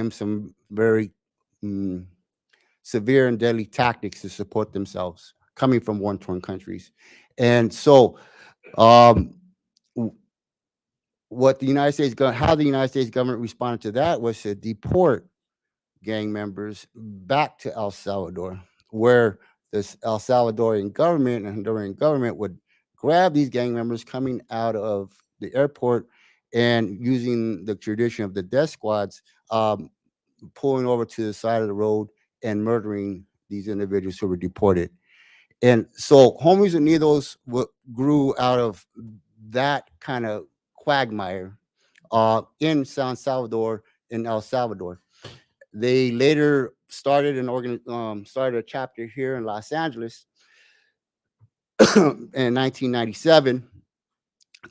him some very mm, severe and deadly tactics to support themselves, coming from war-torn countries. And so, um, w- what the how the United States government responded to that was to deport gang members back to El Salvador, where this El Salvadorian government and Honduran government would grab these gang members coming out of the airport and using the tradition of the death squads, pulling over to the side of the road and murdering these individuals who were deported. And so Homies Unidos grew out of that kind of quagmire in San Salvador, in El Salvador. They later started a chapter here in Los Angeles in 1997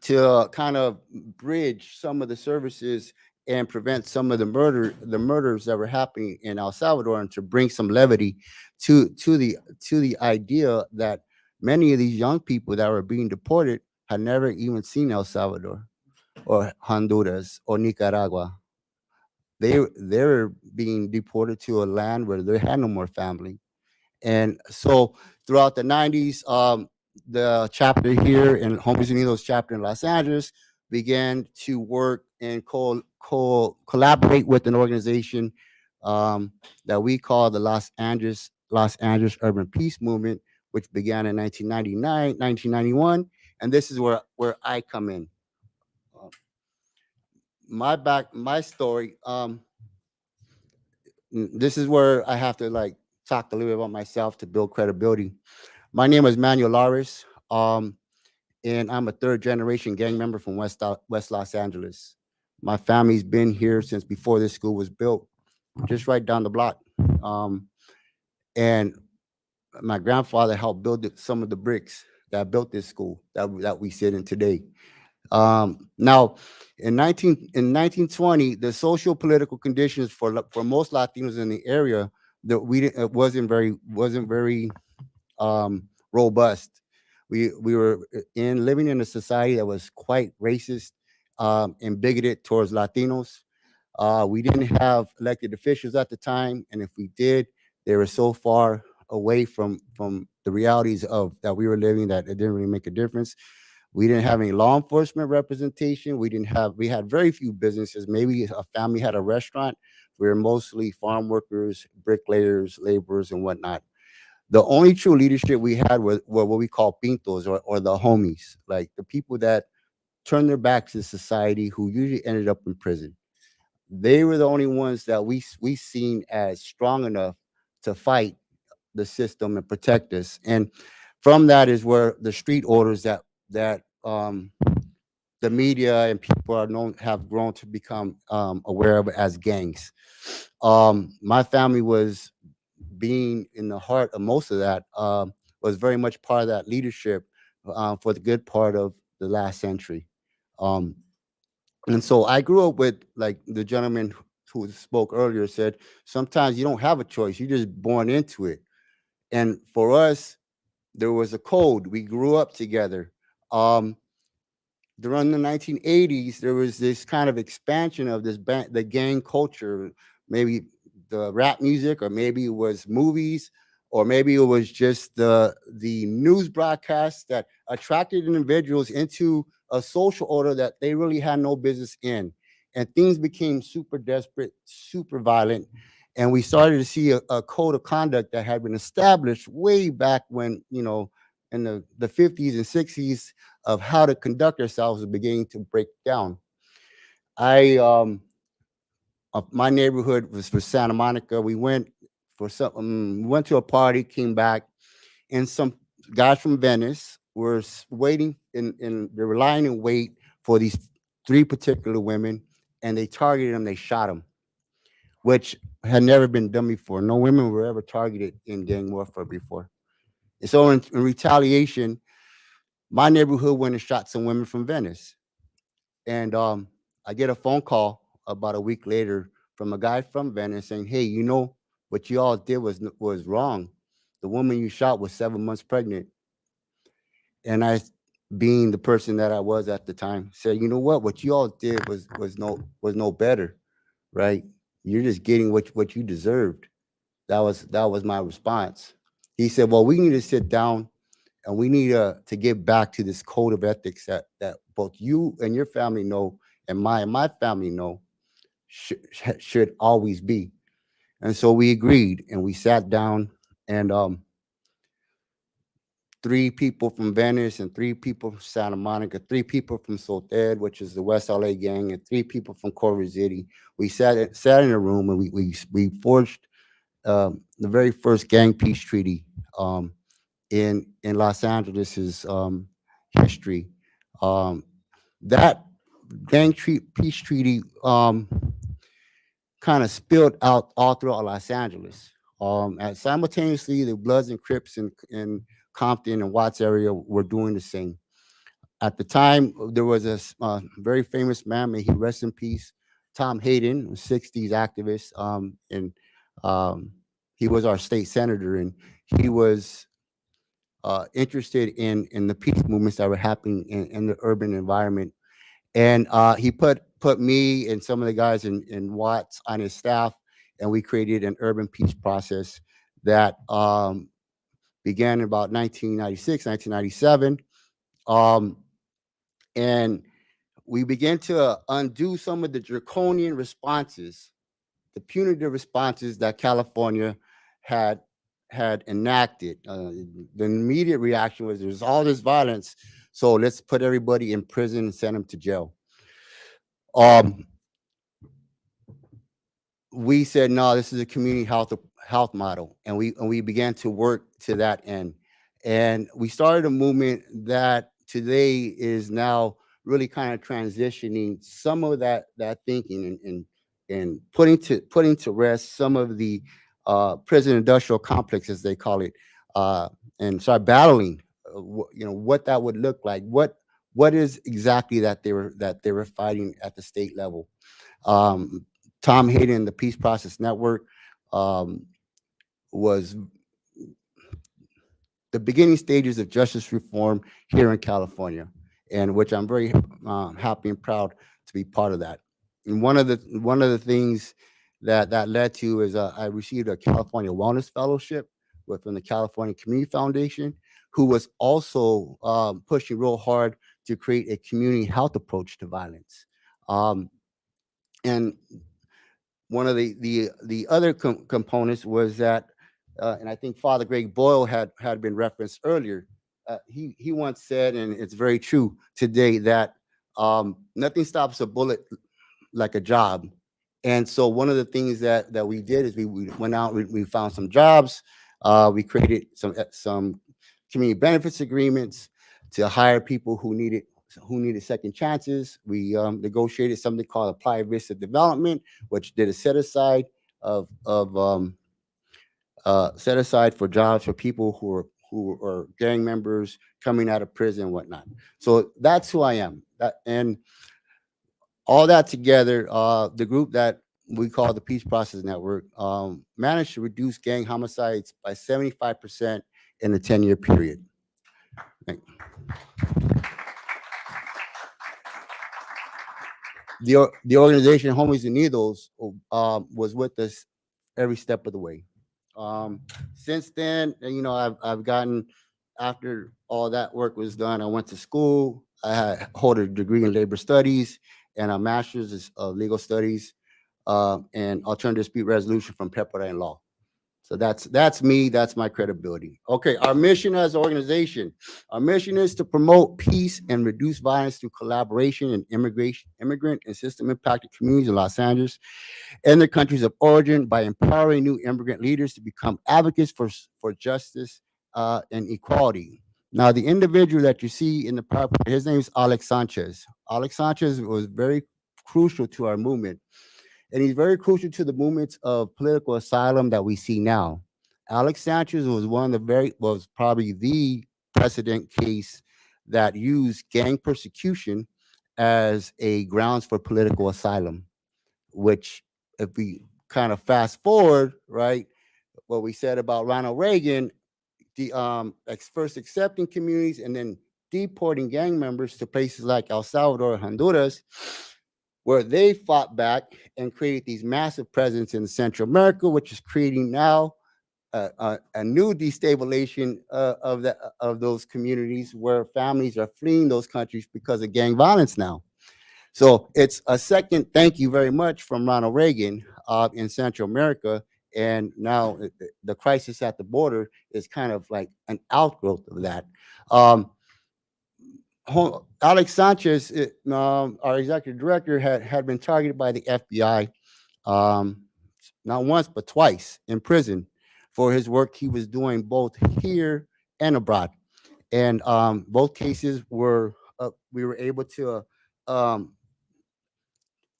to kind of bridge some of the services and prevent some of the murders that were happening in El Salvador, and to bring some levity to the idea that many of these young people that were being deported had never even seen El Salvador or Honduras or Nicaragua. They were being deported to a land where they had no more family. And so throughout the 90s, the chapter here in Homies Unidos chapter in Los Angeles began to work and collaborate with an organization that we call the Los Angeles Urban Peace Movement, which began in 1999, 1991. And this is where I come in. Uh, my story. This is where I have to like talk a little bit about myself to build credibility. My name is Manuel Laris, and I'm a third generation gang member from West Los Angeles. My family's been here since before this school was built, just right down the block. Um, and my grandfather helped build some of the bricks that built this school that we sit in today. Now, in 1920, the social political conditions for most Latinos in the area that we didn't, it wasn't very robust. We were living in a society that was quite racist and bigoted towards Latinos. We didn't have elected officials at the time, and if we did, they were so far away from the realities of that we were living that it didn't really make a difference. We didn't have any law enforcement representation. We had very few businesses. Maybe a family had a restaurant. We were mostly farm workers, bricklayers, laborers, and whatnot. The only true leadership we had were what we call pintos, or the homies, like the people that turned their backs to society, who usually ended up in prison. They were the only ones that we seen as strong enough to fight the system and protect us. And from that is where the street orders that the media and people are known have grown to become aware of as gangs. My family was being in the heart of most of that, was very much part of that leadership for the good part of the last century. Um, and so I grew up with, like the gentleman who spoke earlier said, sometimes you don't have a choice, you're just born into it. And for us, there was a code. We grew up together. Um, During the 1980s, there was this kind of expansion of the gang culture, maybe the rap music, or maybe it was movies, or maybe it was just the news broadcasts that attracted individuals into a social order that they really had no business in. And things became super desperate, super violent. And we started to see a code of conduct that had been established way back when, in the 50s and 60s, of how to conduct ourselves is beginning to break down. I My neighborhood was for Santa Monica. We went to a party, came back, and some guys from Venice were waiting, and they were lying in wait for these three particular women, and they targeted them. They shot them, which had never been done before. No women were ever targeted in gang warfare before. And so, in retaliation, my neighborhood went and shot some women from Venice. And I get a phone call about a week later from a guy from Venice saying, "Hey, what you all did was wrong. The woman you shot was 7 months pregnant." And I, being the person that I was at the time, said, "You know what? What you all did was no better, right? You're just getting what you deserved. That was my response. He said, well, we need to sit down and we need to get back to this code of ethics that both you and your family know and my family know should always be. And so we agreed and we sat down, and three people from Venice and three people from Santa Monica, three people from Soted, which is the West LA gang, and three people from Culver City. We sat in a room and we forged the very first gang peace treaty um, in Los Angeles's history. Um, that peace treaty kind of spilled out all throughout Los Angeles. And simultaneously, the Bloods and Crips in Compton and Watts area were doing the same. At the time, there was a very famous man, may he rest in peace, Tom Hayden, a '60s activist, and um, he was our state senator, and he was interested in the peace movements that were happening in the urban environment. And he put me and some of the guys in Watts on his staff, and we created an urban peace process that began in about 1996, 1997. Um, and we began to undo some of the draconian responses, the punitive responses that California had had enacted. The immediate reaction was there's all this violence, so let's put everybody in prison and send them to jail. Um, we said no, this is a community health model, and we began to work to that end, and we started a movement that today is now really kind of transitioning some of that thinking and putting to rest some of the prison industrial complex, as they call it, uh, and start battling what that would look like, what is exactly that they were fighting at the state level. um, Tom Hayden, the Peace Process Network, um, was the beginning stages of justice reform here in California, and which I'm very happy and proud to be part of that. And one of the things that led to is I received a California Wellness Fellowship from the California Community Foundation, who was also pushing real hard to create a community health approach to violence. Um, and one of the other components was that, and I think Father Greg Boyle had been referenced earlier. He once said, and it's very true today, that nothing stops a bullet like a job. And so one of the things that we did is we went out, we found some jobs, we created some community benefits agreements to hire people who needed second chances. We negotiated something called applied risk of development, which did a set aside for jobs for people who are gang members coming out of prison and whatnot. So that's who I am. And all that together, the group that we call the Peace Process Network managed to reduce gang homicides by 75% in a 10-year period. The organization Homies Unidos was with us every step of the way. Um, since then, I've gotten, after all that work was done, I went to school. Hold a degree in labor studies and a master's of legal studies and alternative dispute resolution from Pepperdine Law. So that's me. That's my credibility. Okay, our mission as an organization. Our mission is to promote peace and reduce violence through collaboration in immigrant and system impacted communities in Los Angeles and their countries of origin by empowering new immigrant leaders to become advocates for justice and equality. Now, the individual that you see in the PowerPoint, his name is Alex Sanchez. Alex Sanchez was very crucial to our movement, and he's very crucial to the movements of political asylum that we see now. Alex Sanchez was probably the precedent case that used gang persecution as a grounds for political asylum, which, if we kind of fast forward, right, what we said about Ronald Reagan, the first accepting communities and then deporting gang members to places like El Salvador, Honduras, where they fought back and created these massive presence in Central America, which is creating now a new destabilization of those communities where families are fleeing those countries because of gang violence now. So it's a second thank you very much from Ronald Reagan in Central America. And now the crisis at the border is kind of like an outgrowth of that. Um, Alex Sanchez, our executive director, had been targeted by the FBI um, not once but twice in prison for his work he was doing both here and abroad. And both cases were we were able um,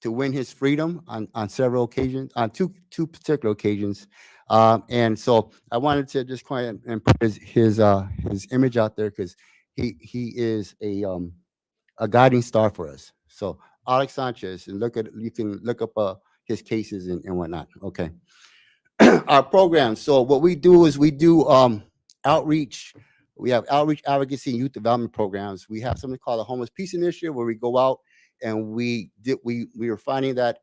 to win his freedom on several occasions, on two particular occasions. And so I wanted to just kind of and put his image out there because he is a guiding star for us. So Alex Sanchez, and you can look up his cases and whatnot. Okay. Our program. So what we do is we do outreach. We have outreach, advocacy, and youth development programs. We have something called the Homeless Peace Initiative, where we go out and we are finding that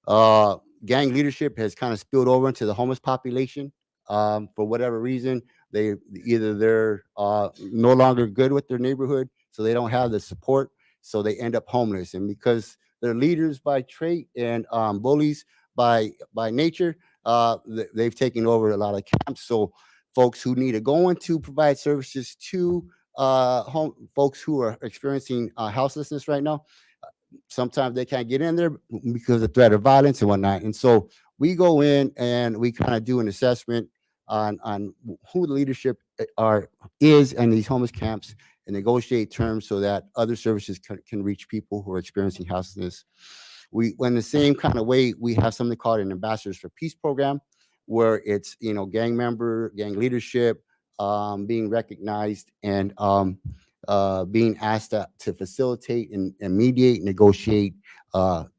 uh, gang leadership has kind of spilled over into the homeless population for whatever reason. They're no longer good with their neighborhood, so they don't have the support, so they end up homeless. And because they're leaders by trait and bullies by nature, they've taken over a lot of camps. So folks who need to go in to provide services to folks who are experiencing houselessness right now, sometimes they can't get in there because of threat of violence and whatnot. And so we go in and we kind of do an assessment on who the leadership is in these homeless camps and negotiate terms so that other services can reach people who are experiencing houselessness. In the same kind of way, we have something called an Ambassadors for Peace program, where it's gang leadership being recognized and being asked to facilitate and mediate, negotiate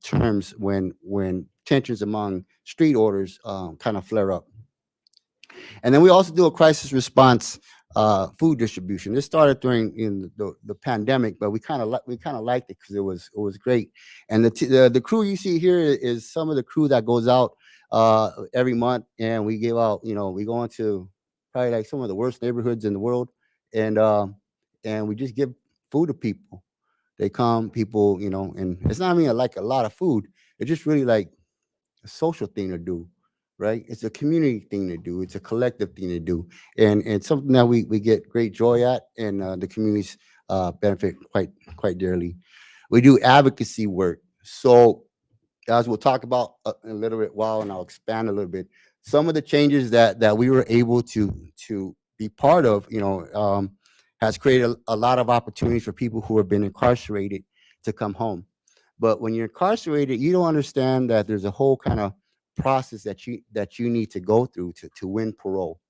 terms when tensions among street orders kind of flare up. And then we also do a crisis response food distribution. This started during the pandemic, but we kind of liked it because it was great. And the crew you see here is some of the crew that goes out every month, and we give out. We go into probably like some of the worst neighborhoods in the world, and we just give food to people. They come, people, and it's not even like a lot of food. It's just really like a social thing to do, right? It's a community thing to do. It's a collective thing to do, and it's something that we get great joy at, and the communities benefit quite dearly. We do advocacy work, so as we'll talk about in a little bit while, and I'll expand a little bit. Some of the changes that we were able to be part of, has created a lot of opportunities for people who have been incarcerated to come home. But when you're incarcerated, you don't understand that there's a whole kind of process that you need to go through to win parole,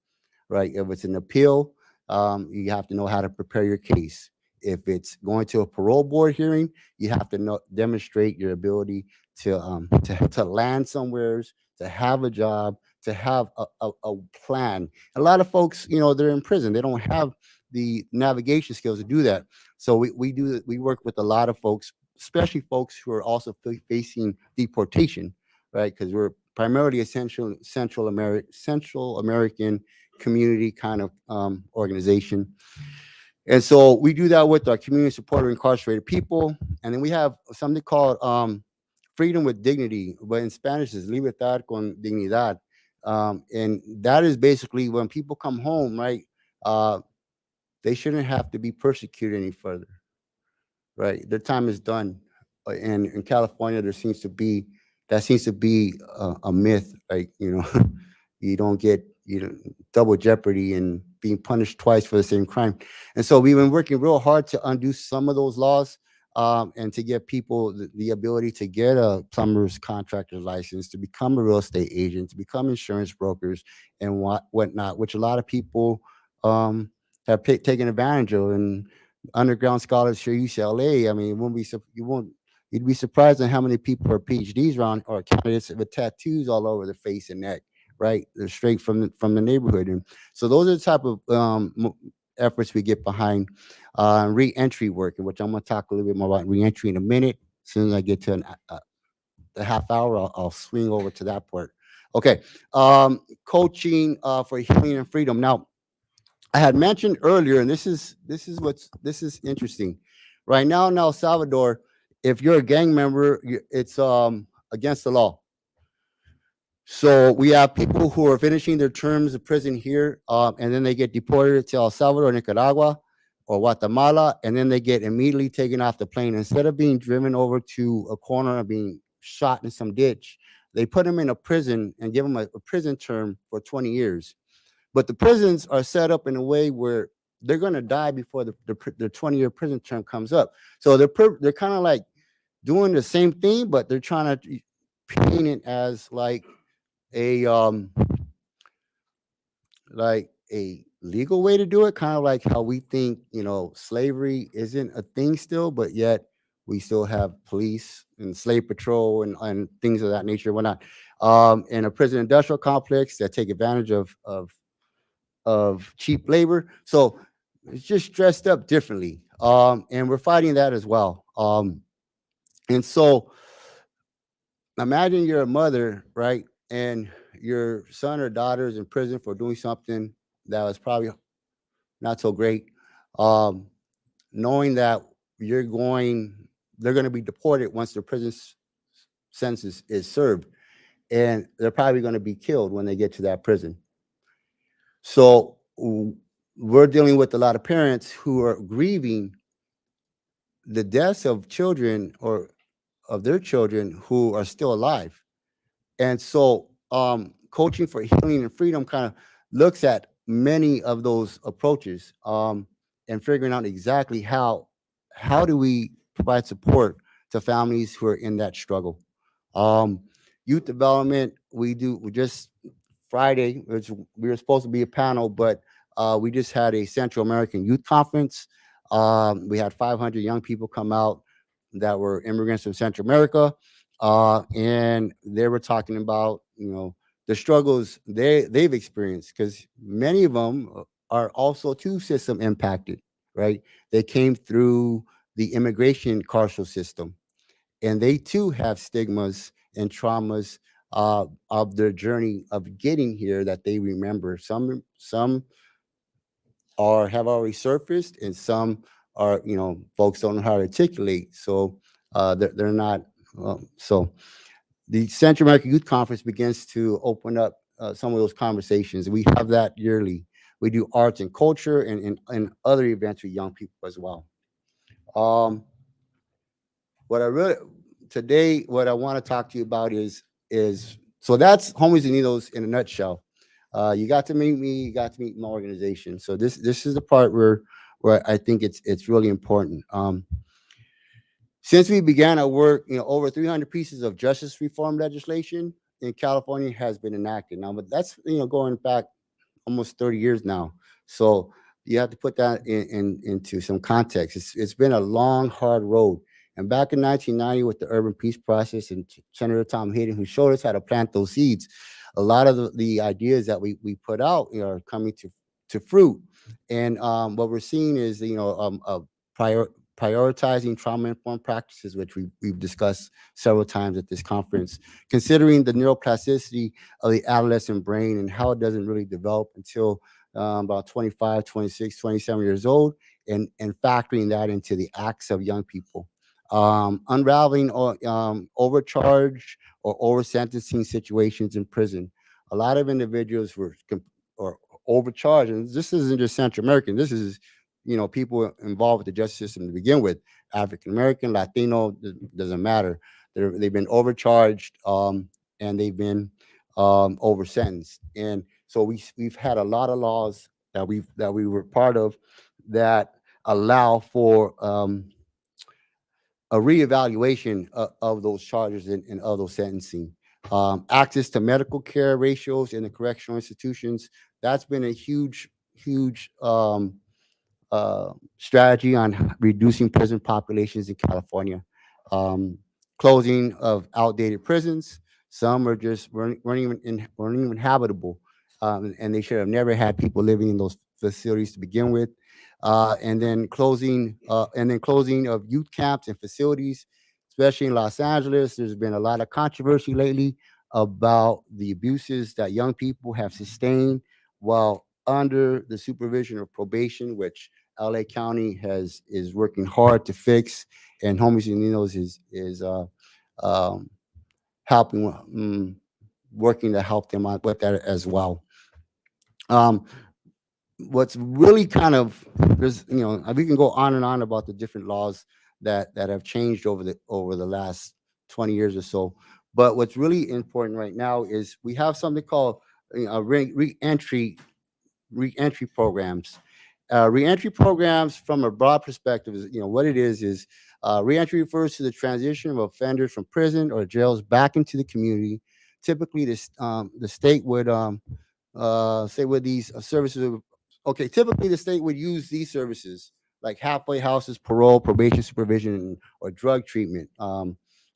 right? If it's an appeal, you have to know how to prepare your case. If it's going to a parole board hearing, you have to demonstrate your ability to land somewheres, to have a job, to have a plan. A lot of folks, they're in prison. They don't have the navigation skills to do that. So we work with a lot of folks, especially folks who are also facing deportation, right? Because we're primarily a Central American community kind of organization. And so we do that with our community support of incarcerated people. And then we have something called freedom with dignity, but in Spanish is libertad con dignidad. And that is basically when people come home, right? They shouldn't have to be persecuted any further, right? Their time is done. And in California, that seems to be a myth, right? You don't get double jeopardy and being punished twice for the same crime. And so we've been working real hard to undo some of those laws, and to give people the ability to get a plumber's contractor's license, to become a real estate agent, to become insurance brokers and whatnot, which a lot of people have taken advantage of. And underground scholars here, UCLA, I mean, you'd be surprised on how many people are PhDs around or candidates with tattoos all over their face and neck, right? They're straight from the neighborhood. And so those are the type of efforts we get behind. Re-entry work, which I'm going to talk a little bit more about re-entry in a minute. As soon as I get to a half hour, I'll swing over to that part. Okay. Coaching for healing and freedom. Now, I had mentioned earlier, and this is interesting. Right now in El Salvador, if you're a gang member, it's against the law. So we have people who are finishing their terms of prison here, and then they get deported to El Salvador, Nicaragua, or Guatemala, and then they get immediately taken off the plane. Instead of being driven over to a corner and being shot in some ditch, they put them in a prison and give them a prison term for 20 years. But the prisons are set up in a way where they're going to die before the 20-year prison term comes up. So they're kind of like doing the same thing, but they're trying to paint it as a like a legal way to do it, kind of like how we think, slavery isn't a thing still, but yet we still have police and slave patrol and things of that nature, whatnot. In a prison industrial complex that take advantage of cheap labor. So it's just dressed up differently. And we're fighting that as well. And so imagine you're a mother, right? And your son or daughter is in prison for doing something that was probably not so great. Um, Knowing that they're going to be deported once their prison sentence is served, and they're probably going to be killed when they get to that prison. So we're dealing with a lot of parents who are grieving the deaths of children or of their children who are still alive. And so coaching for healing and freedom kind of looks at many of those approaches, and figuring out exactly how do we provide support to families who are in that struggle. Um, Youth development, we just Friday, which we were supposed to be a panel, but we just had a Central American Youth Conference. We had 500 young people come out that were immigrants from Central America, and they were talking about the struggles they've experienced, because many of them are also too system impacted, right? They came through the immigration carceral system, and they too have stigmas and traumas of their journey of getting here that they remember. Some are have already surfaced, and some are folks don't know how to articulate. So they're not. So the Central American Youth Conference begins to open up some of those conversations. We have that yearly. We do arts and culture and other events with young people as well. Um, what I really Today, what I want to talk to you about is so that's Homies Unidos in a nutshell. You got to meet me. You got to meet my organization. So this is the part where I think it's really important. Since we began our work, over 300 pieces of justice reform legislation in California has been enacted now, but that's going back almost 30 years now. So you have to put that into some context. It's been a long, hard road. And back in 1990, with the urban peace process and Senator Tom Hayden, who showed us how to plant those seeds, a lot of the ideas that we put out are coming to fruit. And what we're seeing is prior, prioritizing trauma informed practices, which we've discussed several times at this conference, considering the neuroplasticity of the adolescent brain and how it doesn't really develop until about 25, 26, 27 years old, and factoring that into the acts of young people. Unraveling overcharge or over sentencing situations in prison. A lot of individuals or overcharged, and this isn't just Central American. This is people involved with the justice system to begin with. African American, Latino, doesn't matter. They've been overcharged, and they've been over sentenced. And so we've had a lot of laws that we were part of that allow for a reevaluation of those charges and of those sentencing. Access to medical care ratios in the correctional institutions. That's been a huge strategy on reducing prison populations in California. Um, Closing of outdated prisons. Some are just weren't even habitable, and they should have never had people living in those facilities to begin with. And then closing of youth camps and facilities especially in Los Angeles. There's been a lot of controversy lately about the abuses that young people have sustained while under the supervision of probation, which LA County has is working hard to fix, and Homies Unidos is um, helping, working to help them out with that as well. Um, what's really kind of, there's, we can go on and on about the different laws that have changed over the last 20 years or so, but what's really important right now is we have something called re-entry programs. Reentry programs, from a broad perspective, is, what it is reentry refers to the transition of offenders from prison or jails back into the community. Typically, the state would say with these services. Okay, typically the state would use these services like halfway houses, parole, probation supervision, or drug treatment.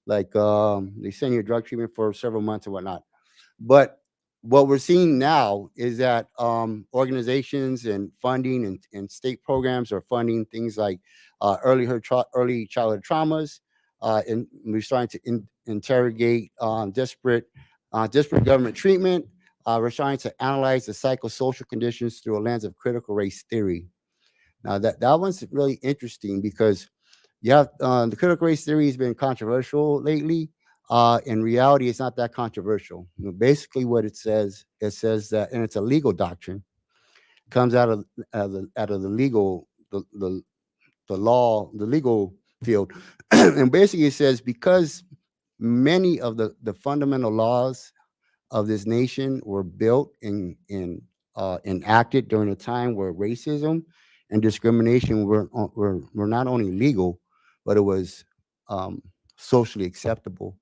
Like they send you drug treatment for several months and whatnot. But what we're seeing now is that organizations and funding and state programs are funding things like early childhood traumas, and we're starting to interrogate disparate government treatment. We're trying to analyze the psychosocial conditions through a lens of critical race theory. Now, that one's really interesting because you have the critical race theory has been controversial lately. In reality, it's not that controversial. Basically, what it says that, and it's a legal doctrine, comes out of the legal the law, the legal field, and basically it says because many of the fundamental laws of this nation were built and enacted during a time where racism and discrimination were not only legal, but it was um, socially acceptable.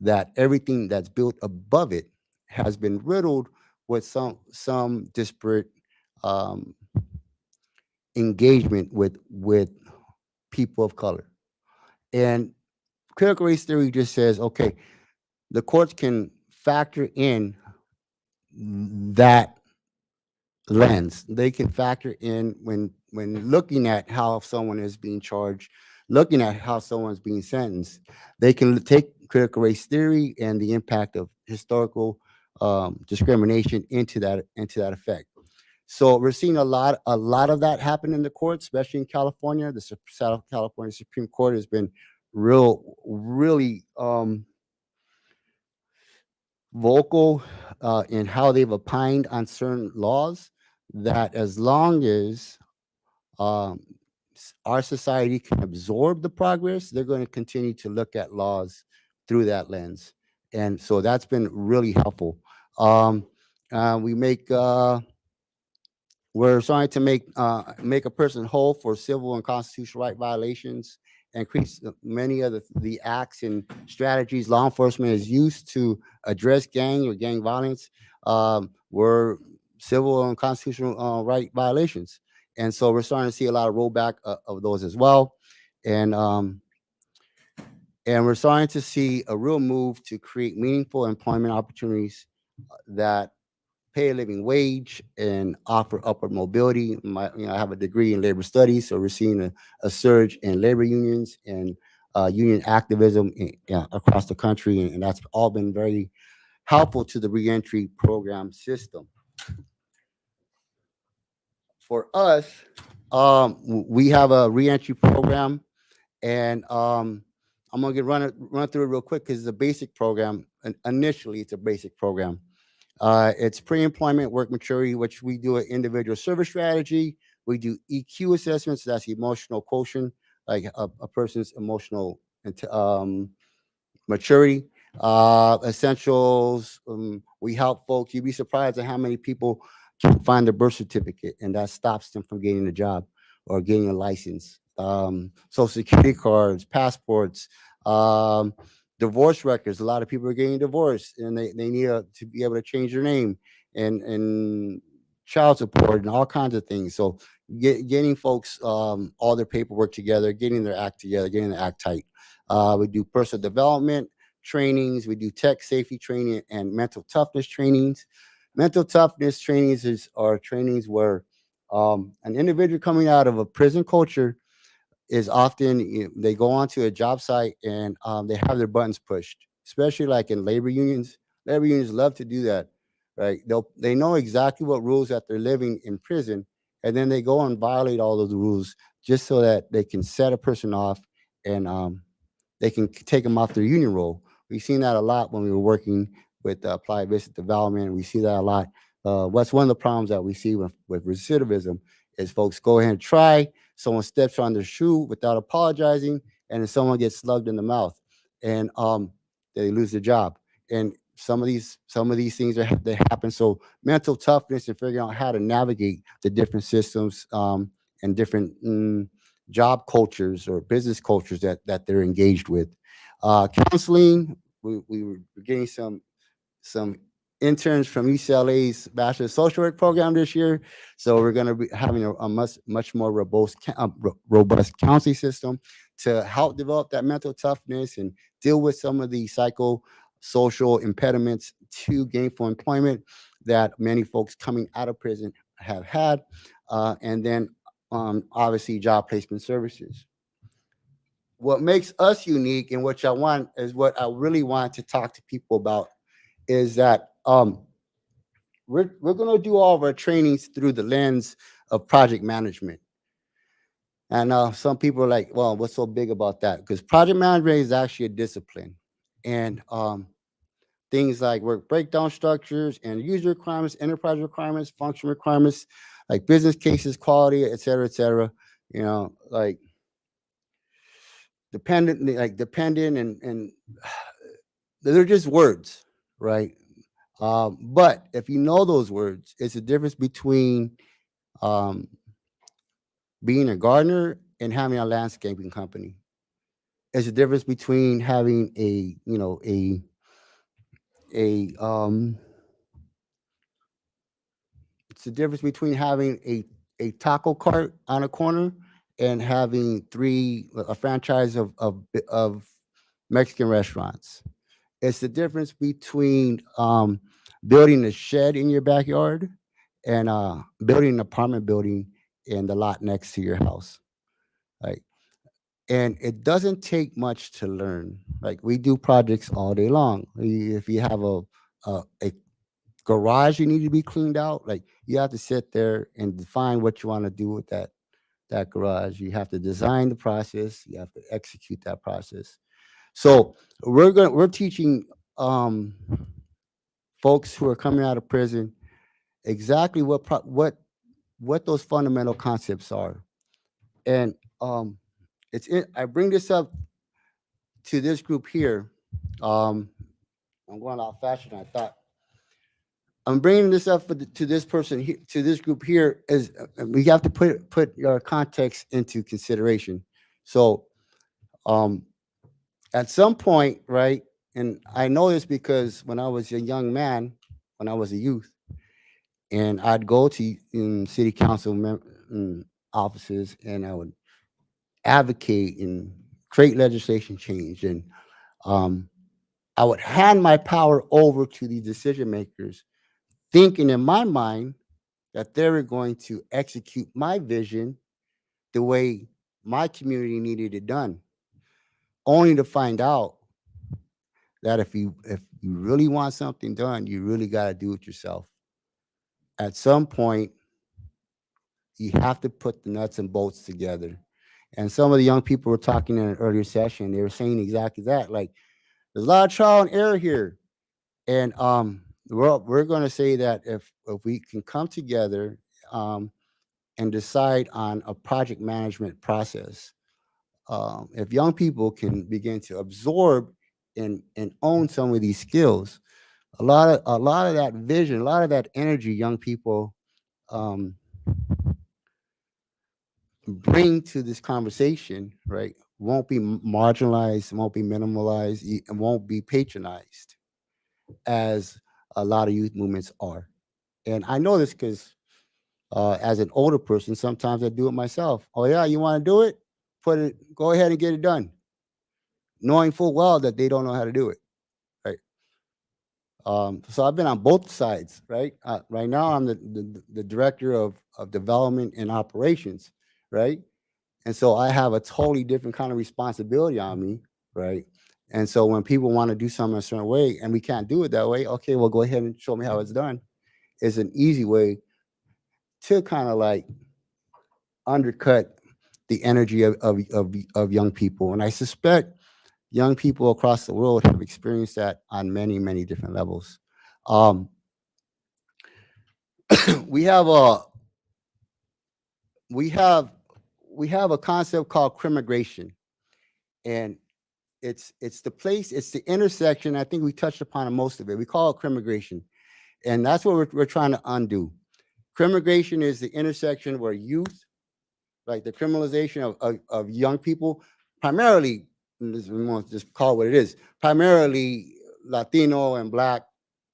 That everything that's built above it has been riddled with some disparate um, engagement with people of color. And critical race theory just says, okay, the courts can factor in that lens. They can factor in when looking at how someone is being charged, looking at how someone's being sentenced. They can take critical race theory and the impact of historical discrimination into that effect. So we're seeing a lot of that happen in the courts, especially in California. The South California Supreme Court has been really vocal in how they've opined on certain laws, that as long as um, our society can absorb the progress, they're going to continue to look at laws through that lens. And so that's been really helpful. Um, we make We're trying to make a person whole for civil and constitutional right violations, and increase many of the acts and strategies law enforcement is used to address gang or gang violence were civil and constitutional right violations, and so we're starting to see a lot of rollback of those as well, and um, and we're starting to see a real move to create meaningful employment opportunities that pay a living wage and offer upward mobility. I have a degree in labor studies, so we're seeing a surge in labor unions and union activism across the country, and that's all been very helpful to the reentry program system. For us, we have a reentry program, and I'm gonna run through it real quick because it's a basic program. And initially, it's a basic program. It's pre-employment work maturity, which we do an individual service strategy. We do EQ assessments. That's emotional quotient, like a person's emotional maturity. Essentials. We help folks. You'd be surprised at how many people can't find their birth certificate, and that stops them from getting a job or getting a license. Social security cards, passports, um, divorce records. A lot of people are getting divorced, and they need to be able to change their name, and child support and all kinds of things. So getting folks all their paperwork together, getting their act together, getting their act tight. We do personal development trainings. We do tech safety training and mental toughness trainings. Mental toughness trainings are trainings where an individual coming out of a prison culture is often they go onto a job site and they have their buttons pushed, especially like in labor unions. Labor unions love to do that, right? They know exactly what rules that they're living in prison, and then they go and violate all those rules just so that they can set a person off and they can take them off their union role. We've seen that a lot when we were working with applied business development. We see that a lot. What's one of the problems that we see with recidivism is folks go ahead and try, someone steps on their shoe without apologizing, and then someone gets slugged in the mouth, and they lose their job. And some of these things they happen. So mental toughness and figuring out how to navigate the different systems and different job cultures or business cultures that they're engaged with. Counseling, we were getting some interns from UCLA's Bachelor of Social Work program this year. So we're going to be having a much more robust counseling system to help develop that mental toughness and deal with some of the psychosocial impediments to gainful employment that many folks coming out of prison have had. And then obviously job placement services. What makes us unique and what I want is what I really want to talk to people about is that we're going to do all of our trainings through the lens of project management. And some people are like, well, what's so big about that? Because project management is actually a discipline. And things like work breakdown structures and user requirements, enterprise requirements, function requirements, like business cases, quality, et cetera, like dependent and they're just words, right? But if you know those words, it's the difference between um, being a gardener and having a landscaping company. It's the difference between having a it's the difference between having a taco cart on a corner and having a franchise of Mexican restaurants. It's the difference between building a shed in your backyard and building an apartment building in the lot next to your house. Like, and it doesn't take much to learn. Like we do projects all day long. If you have a garage you need to be cleaned out, like you have to sit there and define what you want to do with that garage. You have to design the process. You have to execute that process. So we're teaching um, folks who are coming out of prison exactly what those fundamental concepts are. And I bring this up to this group here. Um, I'm going off fashion. I thought I'm bringing this up to this person here, to this group here, is we have to put our context into consideration. So um, at some point, right? And I know this because when I was a young man, when I was a youth, and I'd go to city council offices, and I would advocate and create legislation change, and um, I would hand my power over to the decision makers, thinking in my mind that they were going to execute my vision the way my community needed it done, only to find out that if you really want something done, you really got to do it yourself. At some point, you have to put the nuts and bolts together. And some of the young people were talking in an earlier session. They were saying exactly that. Like, there's a lot of trial and error here, and we're going to say that if we can come together and decide on a project management process, if young people can begin to absorb and own some of these skills, a lot of that vision, a lot of that energy, young people um, bring to this conversation, right, won't be marginalized, won't be minimalized, and won't be patronized as a lot of youth movements are. And I know this because as an older person, sometimes I do it myself. Oh yeah, you want to do it? Go ahead and get it done, knowing full well that they don't know how to do it. Right. So I've been on both sides. Right. Right now, I'm the director of development and operations. Right. And so I have a totally different kind of responsibility on me, right? And so when people want to do something a certain way and we can't do it that way, okay, well, go ahead and show me how it's done. It's an easy way to kind of like undercut the energy of young people. And I suspect young people across the world have experienced that on many, many different levels. Um, we have a we have we have a concept called crimigration, and it's the place, it's the intersection. I think we touched upon most of it. We call it crimigration, and that's what we're trying to undo. Crimigration is the intersection where youth, like the criminalization of young people, primarily, we want to just call it what it is, primarily Latino and Black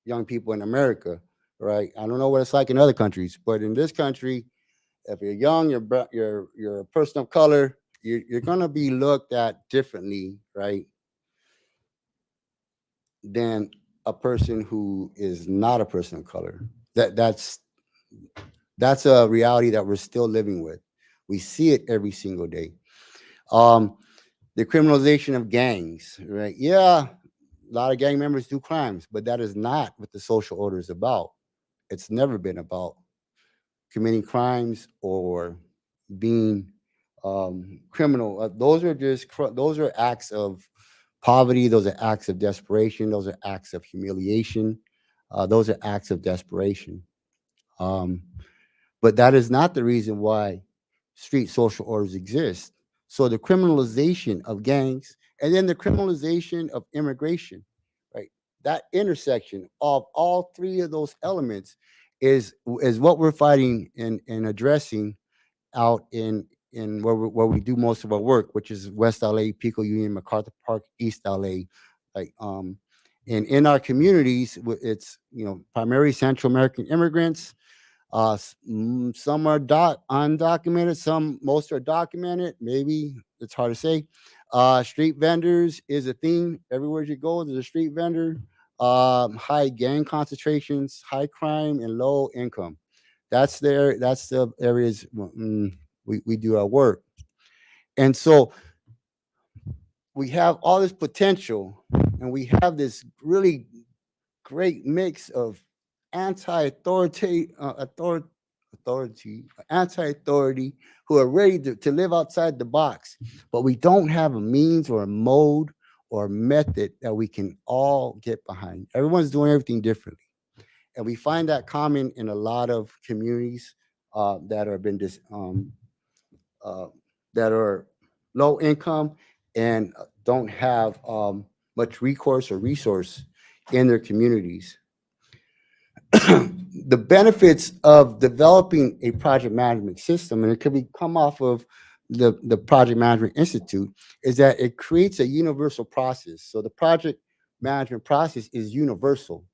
young people in America, right? I don't know what it's like in other countries, but in this country, if you're young, you're a person of color, you're gonna be looked at differently, right, than a person who is not a person of color. That's a reality that we're still living with. We see it every single day. Um, the criminalization of gangs, right? Yeah, a lot of gang members do crimes, but that is not what the social order is about. It's never been about committing crimes or being criminal. Those are just those are acts of poverty. Those are acts of desperation. Those are acts of humiliation. Those are acts of desperation. Um, but that is not the reason why street social orders exist. So the criminalization of gangs and then the criminalization of immigration, right? That intersection of all three of those elements is what we're fighting and addressing out in where we do most of our work, which is West LA, Pico Union, MacArthur Park, East LA, like and in our communities, it's primarily Central American immigrants. Some are undocumented, most are documented. Maybe it's hard to say. Street vendors is a thing. Everywhere you go, there's a street vendor. High gang concentrations, high crime, and low income. That's the areas we do our work. And so we have all this potential, and we have this really great mix of anti-authority, anti-authority, who are ready to live outside the box, but we don't have a means or a mode or a method that we can all get behind. Everyone's doing everything differently, and we find that common in a lot of communities that are been uh, that are low income and don't have much recourse or resource in their communities. The benefits of developing a project management system, and it could be come off of the Project Management Institute, is that it creates a universal process. So the project management process is universal.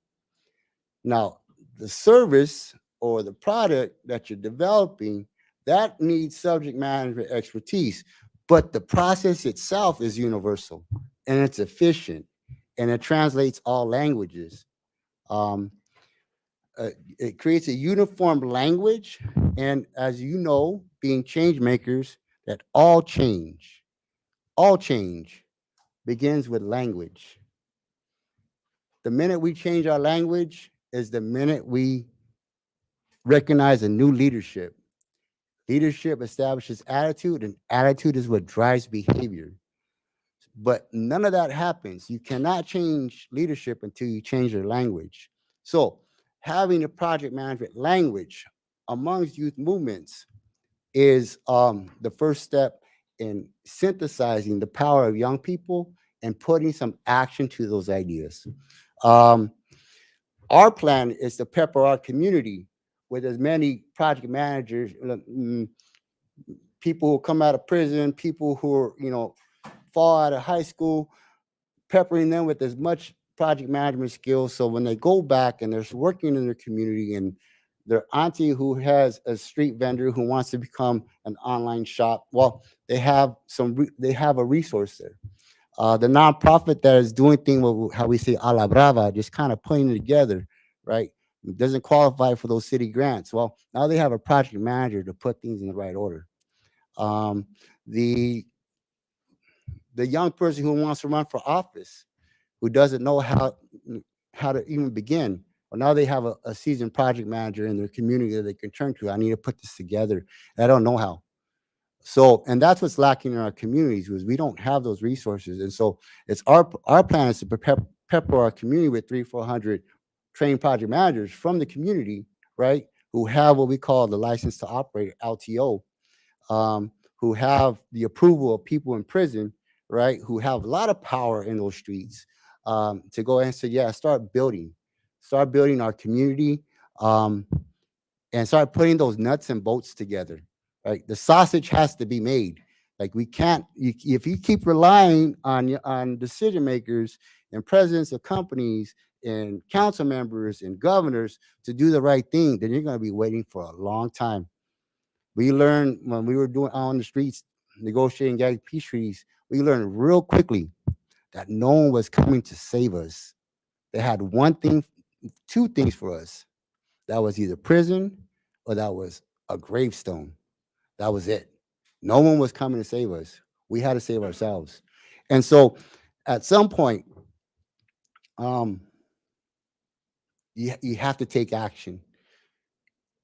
Now, the service or the product that you're developing, that needs subject management expertise, but the process itself is universal and it's efficient and it translates all languages. Um, it creates a uniform language, and as you know, being change makers, that all change begins with language. The minute we change our language is the minute we recognize a new leadership. Leadership establishes attitude, and attitude is what drives behavior. But none of that happens. You cannot change leadership until you change your language. So, having a project management language amongst youth movements is the first step in synthesizing the power of young people and putting some action to those ideas. Um, our plan is to pepper our community with as many project managers, people who come out of prison, people who are, fall out of high school, peppering them with as much project management skills. So when they go back and they're working in their community and their auntie who has a street vendor who wants to become an online shop, well, they have a resource there. The nonprofit that is doing things with how we say a la brava, just kind of putting it together, right? It doesn't qualify for those city grants. Well, now they have a project manager to put things in the right order. Um, the the young person who wants to run for office, who doesn't know how to even begin. Well, now they have a seasoned project manager in their community that they can turn to. I need to put this together. I don't know how. So, and that's what's lacking in our communities, was we don't have those resources. And so it's our plan is to pepper our community with 300-400 trained project managers from the community, right? Who have what we call the license to operate, LTO, who have the approval of people in prison, right? Who have a lot of power in those streets, to go ahead and say, yeah, start building our community, um, and start putting those nuts and bolts together. Right, the sausage has to be made. Like, we can't, if you keep relying on decision makers and presidents of companies and council members and governors to do the right thing, then you're going to be waiting for a long time. We learned when we were doing on the streets negotiating gag peace treaties, we learned real quickly that no one was coming to save us. They had one thing, two things for us. That was either prison or that was a gravestone. That was it. No one was coming to save us. We had to save ourselves. And so at some point, um, you have to take action.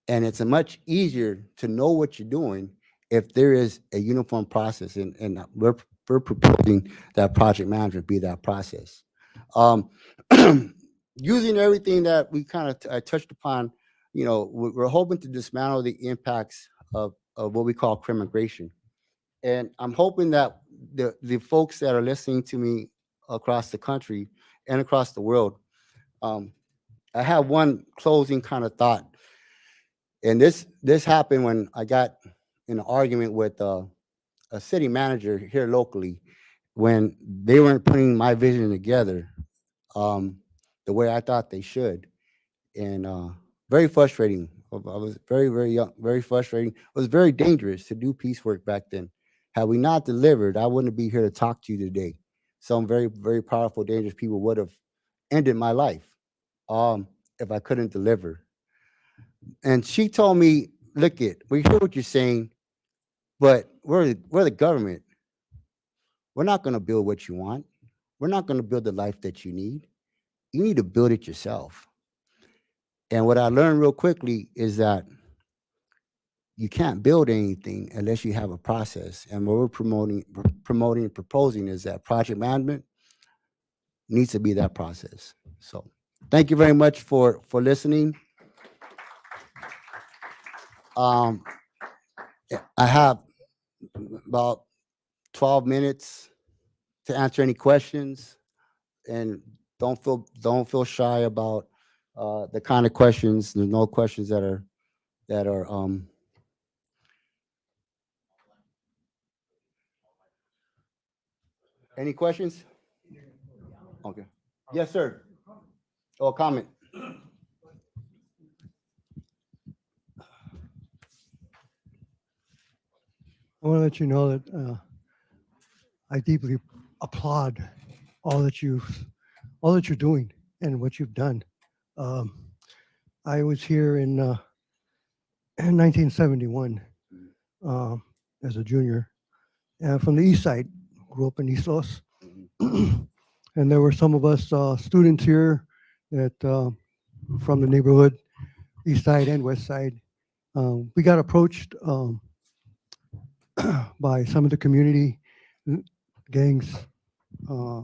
And it's a much easier to know what you're doing if there is a uniform process. And we're proposing that project management be that process. Um, using everything that we kind of touched upon, we're hoping to dismantle the impacts of what we call crimigration. And I'm hoping that the folks that are listening to me across the country and across the world, um, I have one closing kind of thought. And this happened when I got in an argument with a city manager here locally, when they weren't putting my vision together, um, the way I thought they should. And very frustrating. I was very, very young, very frustrating. It was very dangerous to do piecework back then. Had we not delivered, I wouldn't be here to talk to you today. Some very, very powerful, dangerous people would have ended my life, if I couldn't deliver. And she told me, "Look, we hear what you're saying, but we're the government. We're not going to build what you want. We're not going to build the life that you need. You need to build it yourself." And what I learned real quickly is that you can't build anything unless you have a process. And what we're promoting and proposing is that project management needs to be that process. So thank you very much for listening. Um, I have about 12 minutes to answer any questions, and don't feel shy about the kind of questions. There's no questions that are any questions? Okay. Yes, sir. Or comment. I want to let you know that I deeply applaud all that you, all that you're doing and what you've done. Um, I was here in 1971 um, as a junior, from the east side. Grew up in East Los, Mhm. and there were some of us students here that from the neighborhood, east side and west side. We got approached by some of the community gangs. Uh,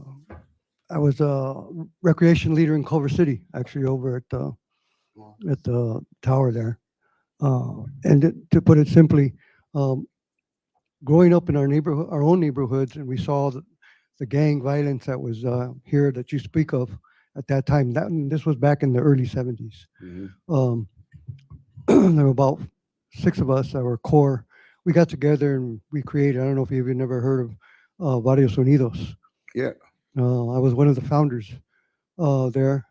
I was a recreation leader in Culver City, actually over at the tower there. And to put it simply, um, growing up in our neighborhood, our own neighborhoods, and we saw the gang violence that was here that you speak of at that time. This was back in the early 70s. Mhm. Um, there were about 6 of us that were core. We got together and we created. I don't know if you've never heard of Varios Unidos. Yeah. I was one of the founders there,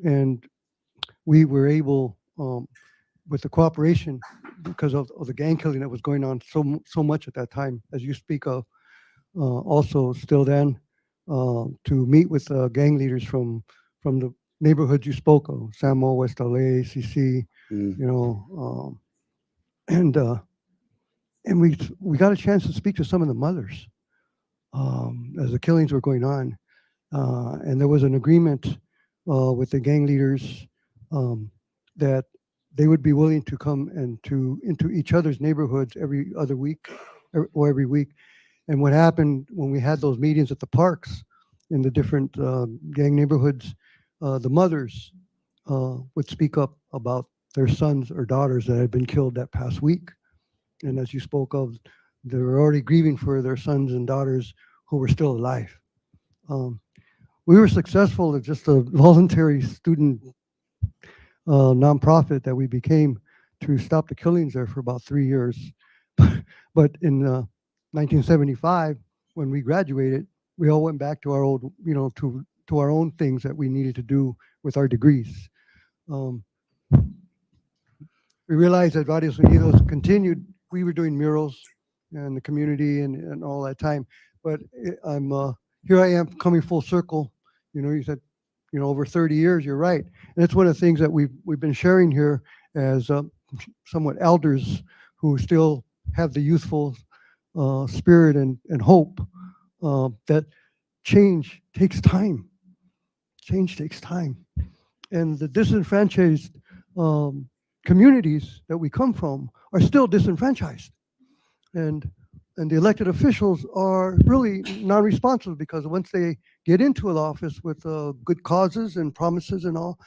and we were able, with the cooperation, because of the gang killing that was going on so much at that time, as you speak of, also still then, to meet with gang leaders from the neighborhoods you spoke of, Samo, West LA, CC, Mhm. and And we got a chance to speak to some of the mothers as the killings were going on. And there was an agreement with the gang leaders um, that they would be willing to come and to into each other's neighborhoods every other week or every week. And what happened when we had those meetings at the parks in the different gang neighborhoods, the mothers would speak up about their sons or daughters that had been killed that past week. And as you spoke of, they were already grieving for their sons and daughters who were still alive. Um, we were successful at just a voluntary student nonprofit that we became to stop the killings there for about 3 years. But in 1975, when we graduated, we all went back to our old, to our own things that we needed to do with our degrees. Um, we realized that Radios Unidos continued. We were doing murals in the community and all that time. But I'm here. I am coming full circle. You said, over 30 years. You're right, and it's one of the things that we've been sharing here as somewhat elders who still have the youthful spirit and hope that change takes time. Change takes time, and the disenfranchised um, communities that we come from are still disenfranchised, and the elected officials are really non-responsive because once they get into an office with good causes and promises and all,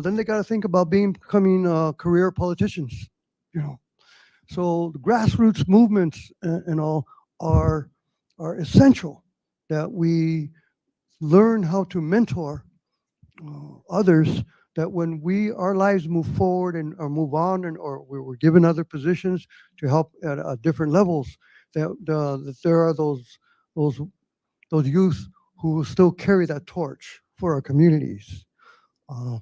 then they got to think about becoming career politicians. You know, so the grassroots movements and all are essential that we learn how to mentor others, that when our lives move forward and or move on, or we're given other positions to help at different levels, that there are those those youth who will still carry that torch for our communities. Uh,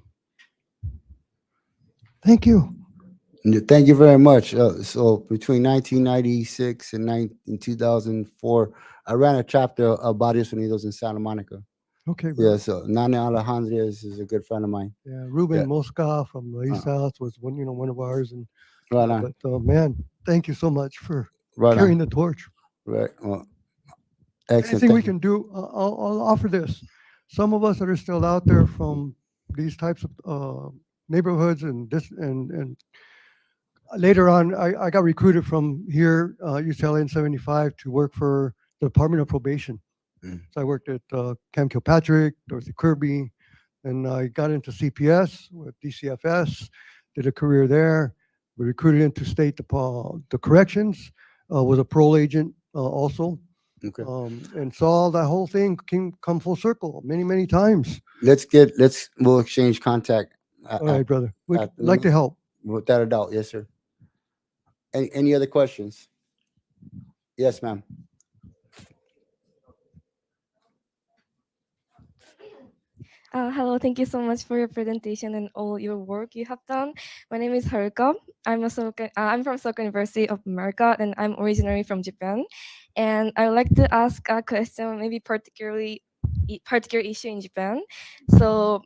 thank you. Thank you very much. So between 1996 and 2004, I ran a chapter of Barrios Unidos in Santa Monica. Okay, Yeah, brother. so Nana Alejandra is a good friend of mine. Yeah, Yeah, Ruben Mosca from the uh, East South was one of ours, and right on, but man, thank you so much for right carrying on, the torch. right. Excellent. Anything we Thank you. can do, I'll offer this. Some of us that are still out there from these types of neighborhoods and this and later on, I got recruited from here, UCLA in '75 to work for the Department of Probation. Mm, So I worked at Camp Kilpatrick, Dorothy Kirby, and I got into CPS with DCFS, did a career there. We recruited into the corrections, was a parole agent also, okay. and saw that whole thing come full circle many, many times. We'll exchange contact All right, brother. We'd at, like to help. without a doubt. Yes, sir. Any other questions? Yes, ma'am. Hello, thank you so much for your presentation and all your work you have done. My name is Haruka. I'm from Soka University of America, and I'm originally from Japan. And I would like to ask a question, maybe particular issue in Japan. So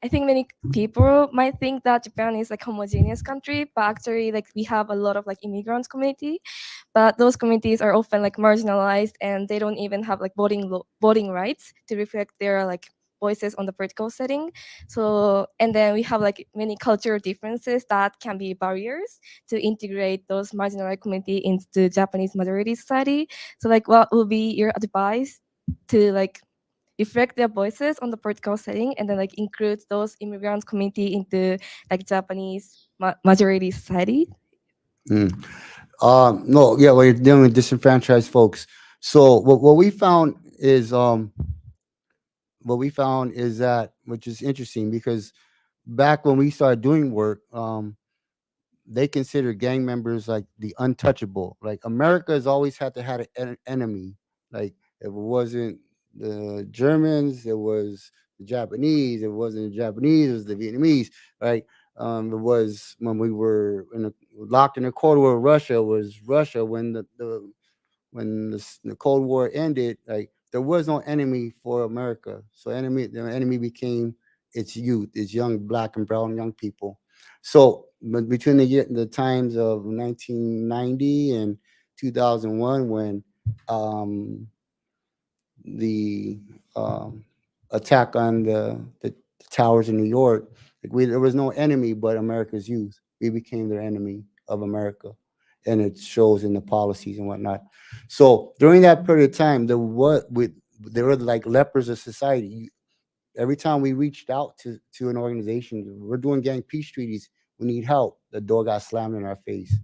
I think many people might think that Japan is like homogeneous country, but actually like we have a lot of like immigrant community, but those communities are often like marginalized and they don't even have like voting rights to reflect their like voices on the political setting. So and then we have like many cultural differences that can be barriers to integrate those marginalized community into Japanese majority society. So like what would be your advice to like reflect their voices on the political setting and then like include those immigrant community into like Japanese majority society? Mm. No, yeah, we're dealing with disenfranchised folks. So what we found is that, which is interesting because back when we started doing work, they consider gang members like the untouchable. Like America has always had to have an enemy. Like if it wasn't the Germans, it was the Japanese. If it wasn't the Japanese, it was the Vietnamese. Right? It was when we were locked in a Cold War with Russia. It was Russia when the Cold War ended. Like there was no enemy for America. So the enemy became its youth, its young black and brown young people. So but between the times of 1990 and 2001 when the attack on the towers in New York. Like there was no enemy but America's youth. We became their enemy of America, and it shows in the policies and whatnot. So during that period of time, there were like lepers of society. Every time we reached out to an organization, we're doing gang peace treaties. We need help. The door got slammed in our face.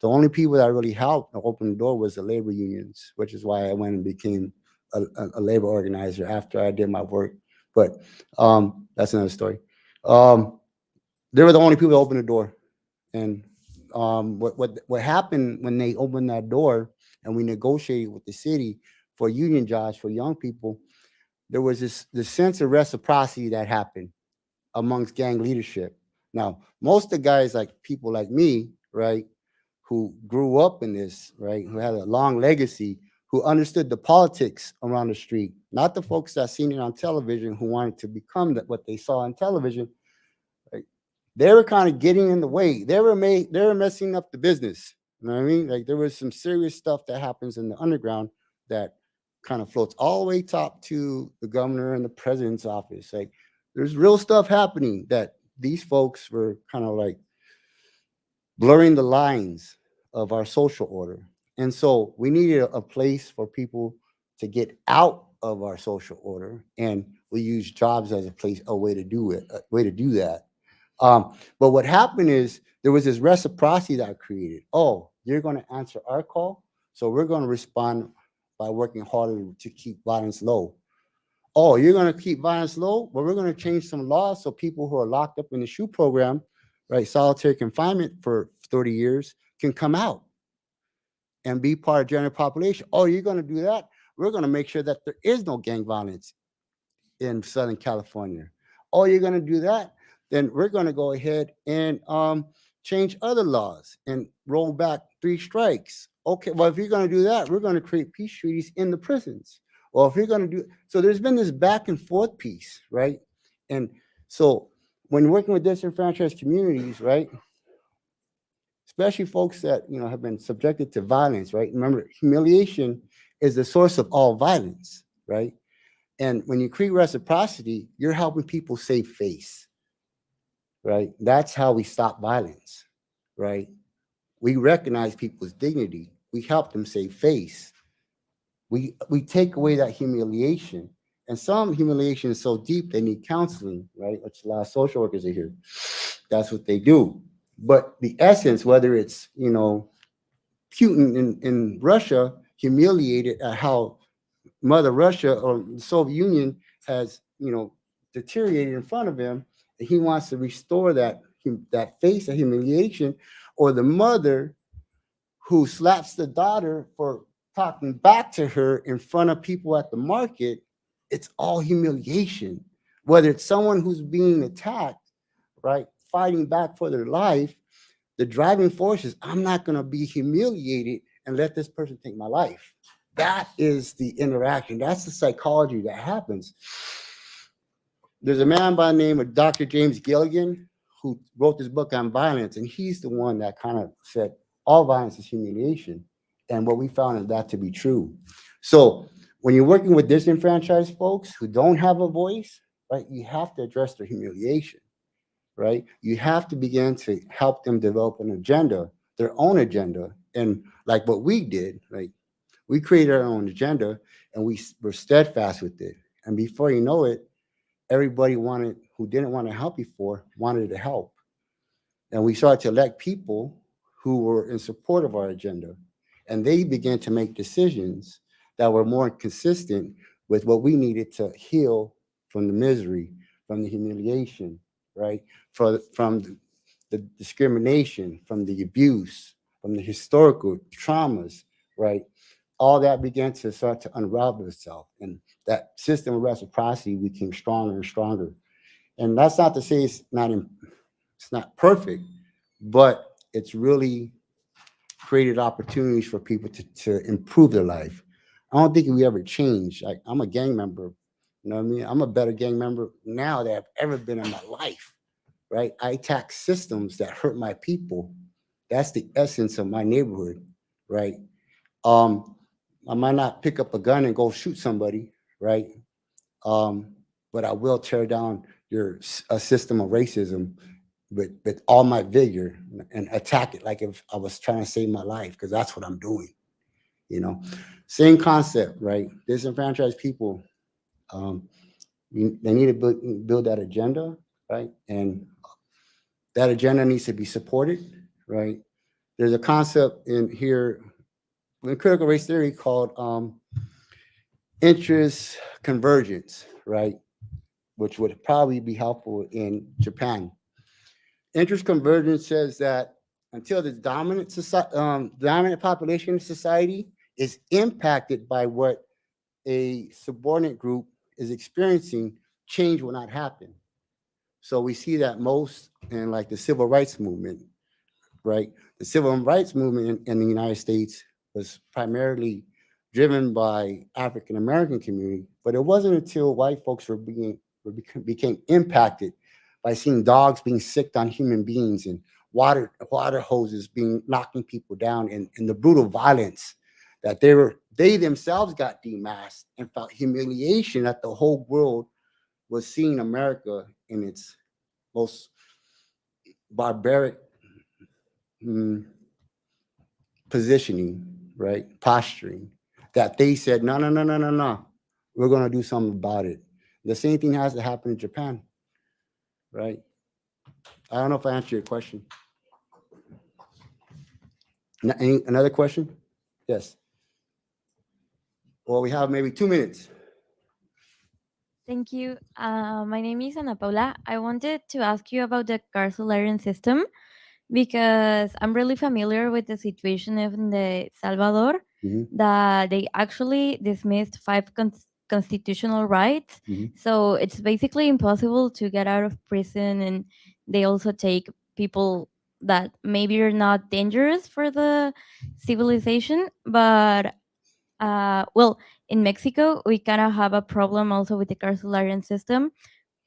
The only people that really helped open the door was the labor unions, which is why I went and became a labor organizer after I did my work. But that's another story. They were the only people that opened the door. And what happened when they opened that door and we negotiated with the city for union jobs for young people, there was this sense of reciprocity that happened amongst gang leadership. Now, most of the guys, like people like me, right, who grew up in this, right, who had a long legacy, who understood the politics around the street, not the folks that seen it on television who wanted to become what they saw on television. Right? They were kind of getting in the way. They were messing up the business. You know what I mean? Like there was some serious stuff that happens in the underground that kind of floats all the way top to the governor and the president's office. Like there's real stuff happening that these folks were kind of like blurring the lines of our social order. And so we needed a place for people to get out of our social order. And we use jobs as a way to do it, a way to do that. But what happened is there was this reciprocity that created. Oh, you're going to answer our call. So we're going to respond by working harder to keep violence low. Oh, you're going to keep violence low? Well, we're going to change some laws so people who are locked up in the SHU program, right, solitary confinement for 30 years, can come out and be part of general population. Oh, you're going to do that? We're going to make sure that there is no gang violence in Southern California. Oh, you're going to do that? Then we're going to go ahead and change other laws and roll back 3 strikes. Okay, well, if you're going to do that, we're going to create peace treaties in the prisons. Well, if you're going to do, so there's been this back and forth piece, right? And so when working with disenfranchised communities, right, especially folks that, you know, have been subjected to violence, right? Remember, humiliation is the source of all violence, right? And when you create reciprocity, you're helping people save face, right? That's how we stop violence, right? We recognize people's dignity. We help them save face. We take away that humiliation. And some humiliation is so deep they need counseling, right? Which a lot of social workers are here. That's what they do. But the essence, whether it's, you know, Putin in Russia humiliated at how Mother Russia or the Soviet Union has, you know, deteriorated in front of him, and he wants to restore that face of humiliation, or the mother who slaps the daughter for talking back to her in front of people at the market. It's all humiliation. Whether it's someone who's being attacked, right, fighting back for their life, the driving force is, I'm not going to be humiliated and let this person take my life. That is the interaction. That's the psychology that happens. There's a man by the name of Dr. James Gilligan who wrote this book on violence, and he's the one that kind of said all violence is humiliation. And what we found is that to be true. So when you're working with disenfranchised folks who don't have a voice, right, you have to address their humiliation, right? You have to begin to help them develop an agenda, their own agenda. And like what we did, right? We created our own agenda and we were steadfast with it. And before you know it, everybody who didn't want to help before wanted to help. And we started to elect people who were in support of our agenda. And they began to make decisions that were more consistent with what we needed to heal from the misery, from the humiliation, right? From the discrimination, from the abuse, from the historical traumas, right? All that began to start to unravel itself. And that system of reciprocity became stronger and stronger. And that's not to say it's not perfect, but it's really created opportunities for people to improve their life. I don't think we ever changed. Like, I'm a gang member, you know what I mean? I'm a better gang member now than I've ever been in my life, right? I attack systems that hurt my people. That's the essence of my neighborhood, right? Um, I might not pick up a gun and go shoot somebody, right? Um, but I will tear down a system of racism with all my vigor and attack it like if I was trying to save my life, because that's what I'm doing. You know, same concept, right? Disenfranchised people, um, they need to build that agenda, right? And that agenda needs to be supported, right? There's a concept in here in critical race theory called interest convergence, right? Which would probably be helpful in Japan. Interest convergence says that until the dominant population in society is impacted by what a subordinate group is experiencing, change will not happen. So we see that most in like the civil rights movement, right? The civil rights movement in the United States was primarily driven by African American community, but it wasn't until white folks became impacted by seeing dogs being sicked on human beings and water hoses being knocking people down and the brutal violence that they themselves got demasked and felt humiliation that the whole world was seeing America in its most barbaric mm, positioning, right? Posturing, that they said, no, no, no, no, no, no. We're going to do something about it. The same thing has to happen in Japan, right? I don't know if I answered your question. Another question? Yes. Well, we have maybe 2 minutes. Thank you. My name is Ana Paula. I wanted to ask you about the carcelarian system because I'm really familiar with the situation in the Salvador Mhm, that they actually dismissed five constitutional rights. mhm. So it's basically impossible to get out of prison, and they also take people that maybe are not dangerous for the civilization, but well, in Mexico, we kind of have a problem also with the carcelarian system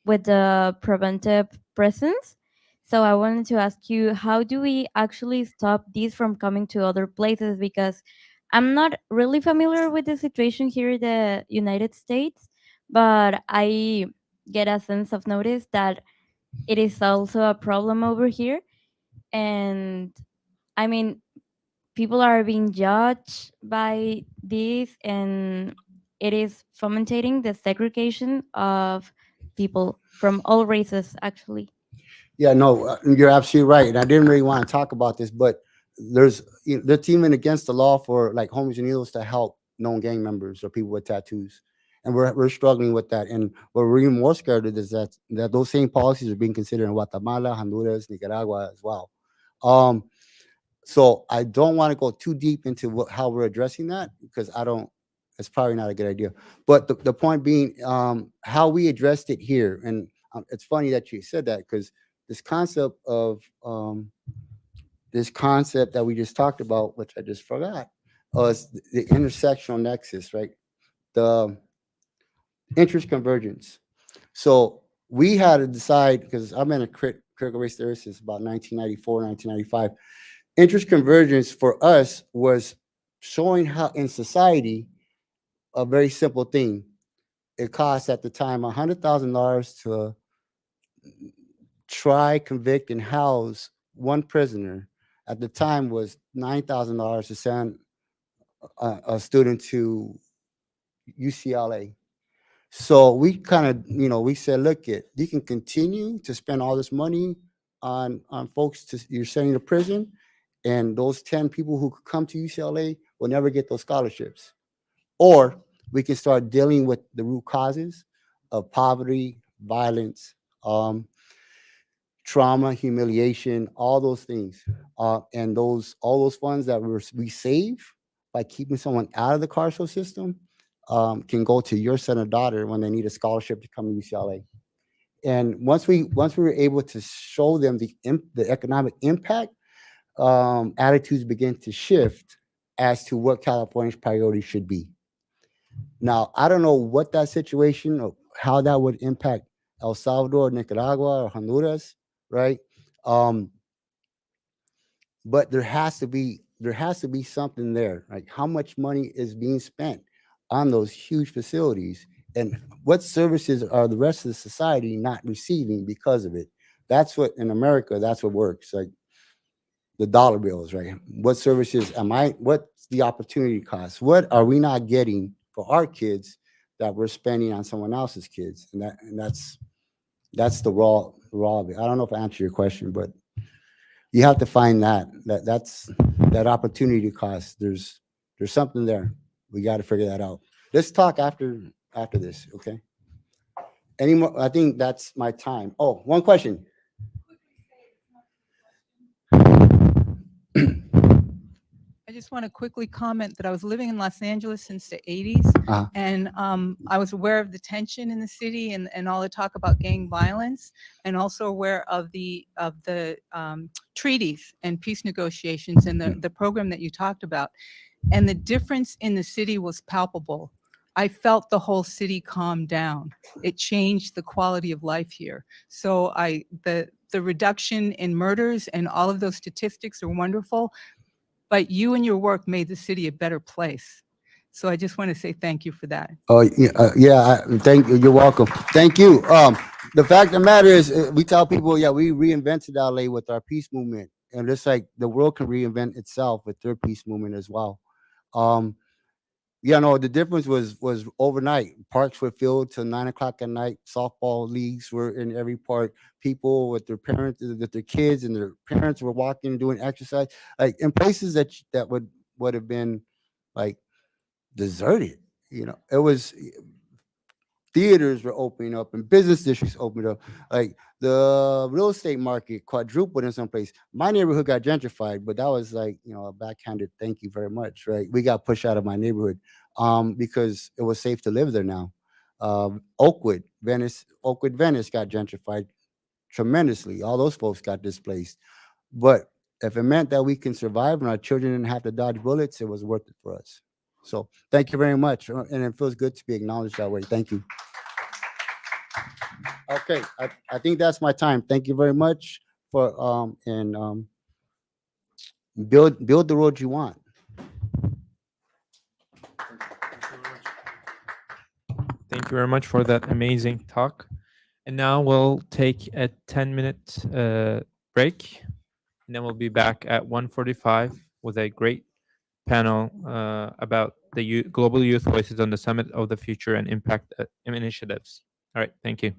with the preventive presence. So I wanted to ask you, how do we actually stop these from coming to other places? Because I'm not really familiar with the situation here in the United States, but I get a sense of notice that it is also a problem over here. And I mean, people are being judged by this, and it is fomenting the segregation of people from all races actually. Yeah, no, you're absolutely right. And I didn't really want to talk about this, but they're teaming against the law for like homies and needles to help known gang members or people with tattoos. And we're struggling with that. And what we're even more scared of is that those same policies are being considered in Guatemala, Honduras, Nicaragua as well. Um, so I don't want to go too deep into how we're addressing that because I don't. It's probably not a good idea. But the point being, how we addressed it here, and it's funny that you said that because this concept of this concept that we just talked about, which I just forgot, was the intersectional nexus, right? The interest convergence. So we had to decide because I'm in a critical race theory since about 1994, 1995. Interest convergence for us was showing how in society a very simple thing. It cost at the time $100,000 to try, convict, and house one prisoner. At the time was $9,000 to send a student to UCLA. So we kind of, we said, look, you can continue to spend all this money on folks you're sending to prison, and those 10 people who could come to UCLA will never get those scholarships. Or we can start dealing with the root causes of poverty, violence, trauma, humiliation, all those things, and all those funds that we save by keeping someone out of the carceral system can go to your son or daughter when they need a scholarship to come to UCLA. And once we were able to show them the economic impact, attitudes begin to shift as to what California's priorities should be. Now, I don't know what that situation or how that would impact El Salvador, Nicaragua, or Honduras, right? Um, but there has to be there has to be something there. Like how much money is being spent on those huge facilities, and what services are the rest of the society not receiving because of it? That's what in America. That's what works. Like the dollar bills, right? What services am I? What's the opportunity cost? What are we not getting for our kids that we're spending on someone else's kids? And that's the raw of it. I don't know if I answered your question, but you have to find that's that opportunity cost. There's something there. We got to figure that out. Let's talk after this, okay? Any more? I think that's my time. Oh, one question. I just want to quickly comment that I was living in Los Angeles since the 80s, Uh-huh. and I was aware of the tension in the city and all the talk about gang violence, and also aware of the treaties and peace negotiations and the program that you talked about. And the difference in the city was palpable. I felt the whole city calm down. It changed the quality of life here. So the reduction in murders and all of those statistics are wonderful, but you and your work made the city a better place. So I just want to say thank you for that. Oh yeah, thank you. You're welcome. Thank you. The fact of the matter is, we tell people, yeah, we reinvented LA with our peace movement, and just like the world can reinvent itself with their peace movement as well. Um, yeah, no, the difference was overnight. Parks were filled till 9 o'clock at night. Softball leagues were in every park. People with their parents, with their kids, and their parents were walking and doing exercise, like in places that would have been like deserted. It was theaters were opening up and business districts opened up. Like the real estate market quadrupled in some place. My neighborhood got gentrified, but that was like, a backhanded thank you very much, right? We got pushed out of my neighborhood because it was safe to live there now. Oakwood, Venice got gentrified tremendously. All those folks got displaced. But if it meant that we can survive and our children didn't have to dodge bullets, it was worth it for us. So thank you very much. And it feels good to be acknowledged that way. Thank you. Okay, I think that's my time. Thank you very much for and build the road you want. Thank you very much for that amazing talk. And now we'll take a 10-minute break, and then we'll be back at 1:45 with a great panel about the global youth voices on the Summit of the Future and impact initiatives. All right, thank you.